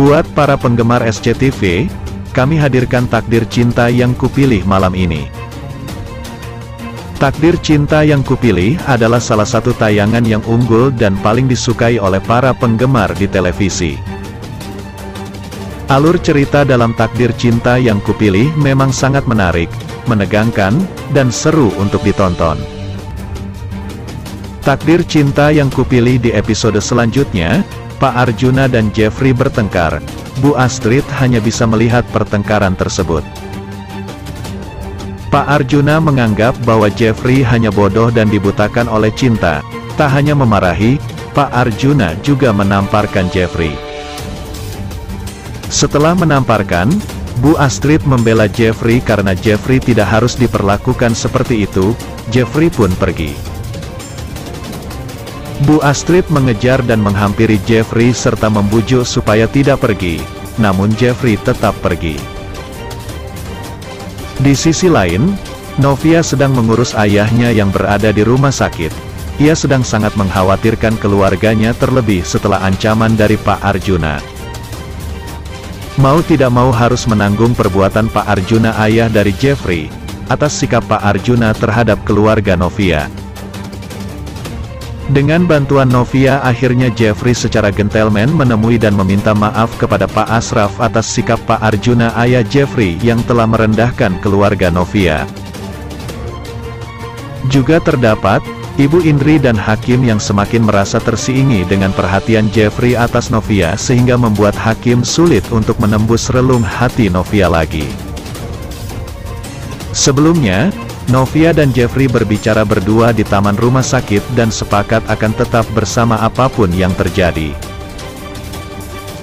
Buat para penggemar SCTV, kami hadirkan Takdir Cinta Yang Kupilih malam ini. Takdir Cinta Yang Kupilih adalah salah satu tayangan yang unggul dan paling disukai oleh para penggemar di televisi. Alur cerita dalam Takdir Cinta Yang Kupilih memang sangat menarik, menegangkan, dan seru untuk ditonton. Takdir Cinta Yang Kupilih di episode selanjutnya, Pak Arjuna dan Jeffrey bertengkar. Bu Astrid hanya bisa melihat pertengkaran tersebut. Pak Arjuna menganggap bahwa Jeffrey hanya bodoh dan dibutakan oleh cinta. Tak hanya memarahi, Pak Arjuna juga menamparkan Jeffrey. Setelah menamparkan, Bu Astrid membela Jeffrey karena Jeffrey tidak harus diperlakukan seperti itu. Jeffrey pun pergi. Bu Astrid mengejar dan menghampiri Jeffrey serta membujuk supaya tidak pergi, namun Jeffrey tetap pergi. Di sisi lain, Novia sedang mengurus ayahnya yang berada di rumah sakit. Ia sedang sangat mengkhawatirkan keluarganya terlebih setelah ancaman dari Pak Arjuna. Mau tidak mau harus menanggung perbuatan Pak Arjuna ayah dari Jeffrey, atas sikap Pak Arjuna terhadap keluarga Novia. Dengan bantuan Novia akhirnya Jeffrey secara gentleman menemui dan meminta maaf kepada Pak Asraf atas sikap Pak Arjuna ayah Jeffrey yang telah merendahkan keluarga Novia. Juga terdapat, Ibu Indri dan Hakim yang semakin merasa tersiingi dengan perhatian Jeffrey atas Novia sehingga membuat Hakim sulit untuk menembus relung hati Novia lagi. Sebelumnya, Novia dan Jeffrey berbicara berdua di taman rumah sakit dan sepakat akan tetap bersama apapun yang terjadi.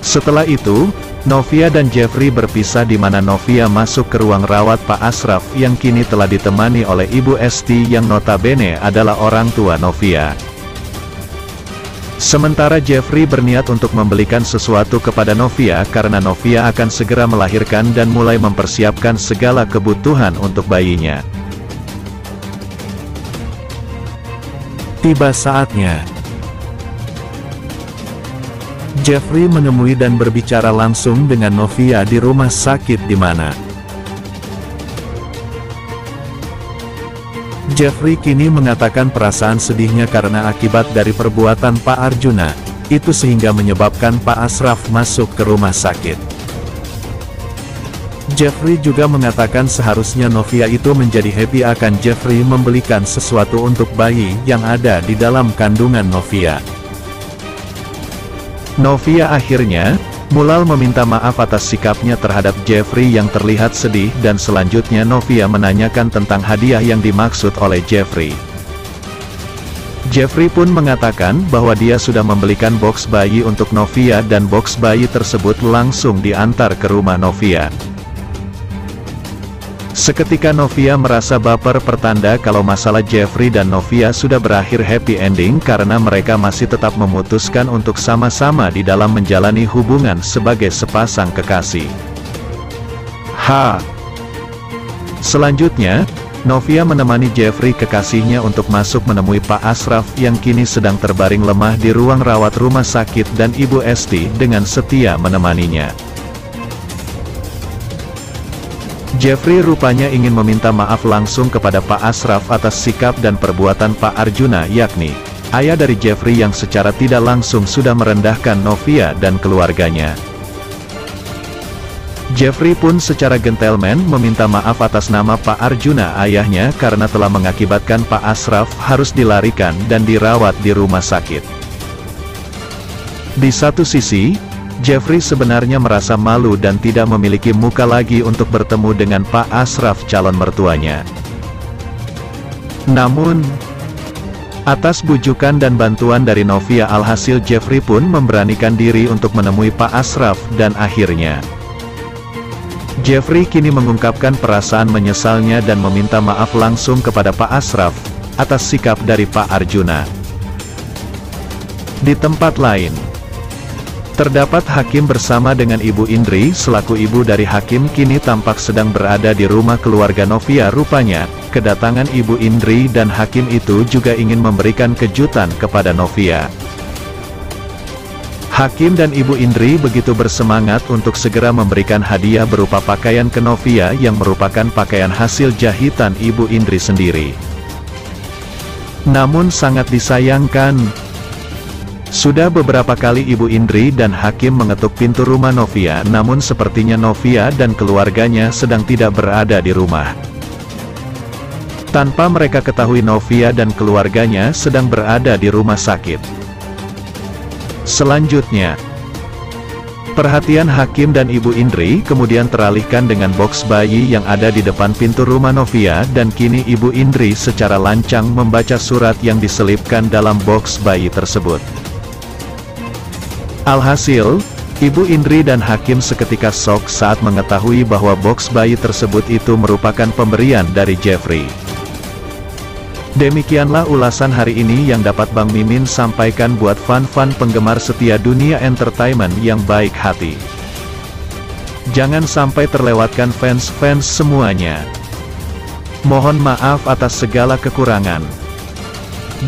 Setelah itu, Novia dan Jeffrey berpisah di mana Novia masuk ke ruang rawat Pak Asraf yang kini telah ditemani oleh Ibu Esti yang notabene adalah orang tua Novia. Sementara Jeffrey berniat untuk membelikan sesuatu kepada Novia karena Novia akan segera melahirkan dan mulai mempersiapkan segala kebutuhan untuk bayinya. Tiba saatnya, Jeffrey menemui dan berbicara langsung dengan Novia di rumah sakit di mana Jeffrey kini mengatakan perasaan sedihnya karena akibat dari perbuatan Pak Arjuna, itu sehingga menyebabkan Pak Asraf masuk ke rumah sakit. Jeffrey juga mengatakan seharusnya Novia itu menjadi happy akan Jeffrey membelikan sesuatu untuk bayi yang ada di dalam kandungan Novia. Novia akhirnya, mulai meminta maaf atas sikapnya terhadap Jeffrey yang terlihat sedih dan selanjutnya Novia menanyakan tentang hadiah yang dimaksud oleh Jeffrey. Jeffrey pun mengatakan bahwa dia sudah membelikan box bayi untuk Novia dan box bayi tersebut langsung diantar ke rumah Novia. Seketika Novia merasa baper pertanda kalau masalah Jeffrey dan Novia sudah berakhir happy ending karena mereka masih tetap memutuskan untuk sama-sama di dalam menjalani hubungan sebagai sepasang kekasih. Selanjutnya, Novia menemani Jeffrey kekasihnya untuk masuk menemui Pak Asraf yang kini sedang terbaring lemah di ruang rawat rumah sakit dan Ibu Esti dengan setia menemaninya. Jeffrey rupanya ingin meminta maaf langsung kepada Pak Asraf atas sikap dan perbuatan Pak Arjuna yakni ayah dari Jeffrey yang secara tidak langsung sudah merendahkan Novia dan keluarganya. Jeffrey pun secara gentleman meminta maaf atas nama Pak Arjuna ayahnya karena telah mengakibatkan Pak Asraf harus dilarikan dan dirawat di rumah sakit. Di satu sisi, Jeffrey sebenarnya merasa malu dan tidak memiliki muka lagi untuk bertemu dengan Pak Asraf calon mertuanya. Namun, atas bujukan dan bantuan dari Novia alhasil Jeffrey pun memberanikan diri untuk menemui Pak Asraf dan akhirnya Jeffrey kini mengungkapkan perasaan menyesalnya dan meminta maaf langsung kepada Pak Asraf atas sikap dari Pak Arjuna. Di tempat lain, terdapat Hakim bersama dengan Ibu Indri selaku ibu dari Hakim kini tampak sedang berada di rumah keluarga Novia. Rupanya, kedatangan Ibu Indri dan Hakim itu juga ingin memberikan kejutan kepada Novia. Hakim dan Ibu Indri begitu bersemangat untuk segera memberikan hadiah berupa pakaian ke Novia yang merupakan pakaian hasil jahitan Ibu Indri sendiri. Namun sangat disayangkan, sudah beberapa kali Ibu Indri dan Hakim mengetuk pintu rumah Novia, namun sepertinya Novia dan keluarganya sedang tidak berada di rumah. Tanpa mereka ketahui, Novia dan keluarganya sedang berada di rumah sakit. Selanjutnya, perhatian Hakim dan Ibu Indri kemudian teralihkan dengan box bayi yang ada di depan pintu rumah Novia, dan kini Ibu Indri secara lancang membaca surat yang diselipkan dalam box bayi tersebut. Alhasil, Ibu Indri dan Hakim seketika shock saat mengetahui bahwa box bayi tersebut itu merupakan pemberian dari Jeffrey. Demikianlah ulasan hari ini yang dapat Bang Mimin sampaikan buat fan-fan penggemar setia dunia entertainment yang baik hati. Jangan sampai terlewatkan fans-fans semuanya. Mohon maaf atas segala kekurangan.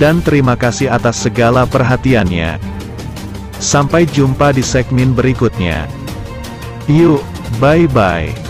Dan terima kasih atas segala perhatiannya. Sampai jumpa di segmen berikutnya. Yuk, bye-bye.